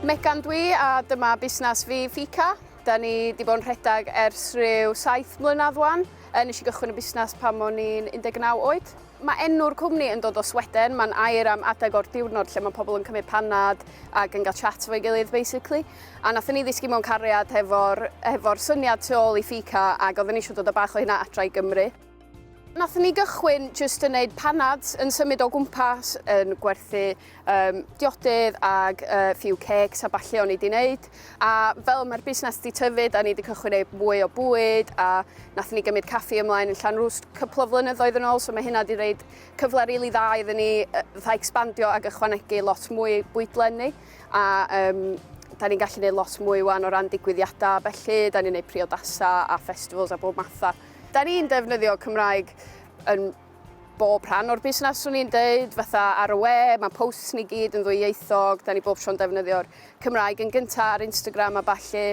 Megan dwi a dyma busnes fi Ffika. Da ni wedi bod yn rhedeg ers rhyw 7 mlynedd wan. Nes i gychwyn y busnes pan o'n i'n 19 oed. Mae enw'r cwmni yn dod o Sweden. Mae'n air am adeg o'r diwrnod lle mae pobl yn cymryd panad ac yn cael chat fo'i gilydd, basically. A nathon ni ddisgu mewn cariad hefo'r syniad tu ôl i Ffika ac oedden ni eisiau dod o bach o hynna adra i Gymru. Nathon ni gychwyn jyst yn gwneud panad yn symud o gwmpas, yn gwerthu diodydd ag few cakes a balli o'n i wedi wneud. A fel mae'r busnes wedi tyfu, da ni wedi cychwyn gwneud mwy o bwyd a nathon ni gymryd caffi ymlaen yn Llan cwpl o flynyddoedd yn ôl, so mae hynna wedi rhaid cyfle rili dda iddyn ni fatha expandio ag ychwanegu lot mwy bwydlenni. A da ni'n gallu gwneud lot mwy wan o ran digwyddiadau, felly da ni'n gwneud priodasau a festivals a bob matha. Da ni'n defnyddio Cymraeg yn bob rhan o'r busnes, swn i'n dweud, fatha ar y we, mae posts ni gyd yn ddwyieithog, da ni bob tro'n defnyddio'r Cymraeg yn gyntaf ar Instagram a balli.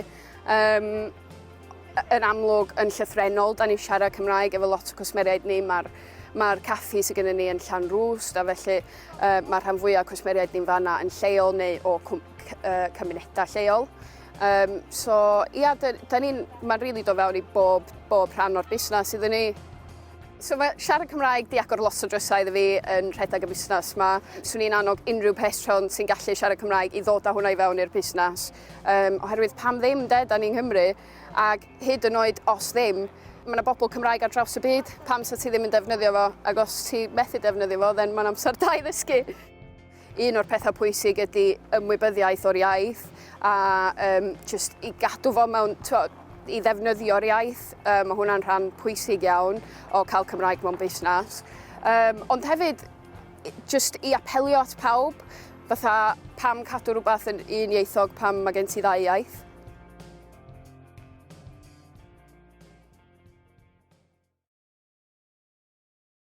Yn amlwg yn llythrenol, da ni'n siarad Cymraeg efo lot o cwsmeriaid ni, mae'r caffi sydd gennym ni yn Llan a felly mae'r rhan fwyaf cwsmeriaid ni'n fanna yn lleol neu o cymunedau lleol. So, ia, mae'n rili dod fewn i bob rhan o'r busnes iddyn ni. So, mae siarad Cymraeg di agor lot o drysau iddo fi yn rhedeg y busnes yma. Swn i'n annog unrhyw person sy'n gallu siarad Cymraeg i ddod â hwnna i fewn i'r busnes. Oherwydd pam ddim, da ni'n Nghymru, ac hyd yn oed os ddim, mae yna bobl Cymraeg ar draws y byd, pam sa ti ddim yn defnyddio fo, ac os ti methu defnyddio fo, then mae'n amser da i ddysgu. Un o'r pethau pwysig ydy ymwybyddiaeth o'r iaith a just i gadw fo mewn, i ddefnyddio'r iaith. Mae hwnna'n rhan pwysig iawn o cael Cymraeg mewn busnes. Ond hefyd, just i apelio at pawb, fatha pam cadw rhywbeth yn un ieithog pam mae gen ti ddau iaith.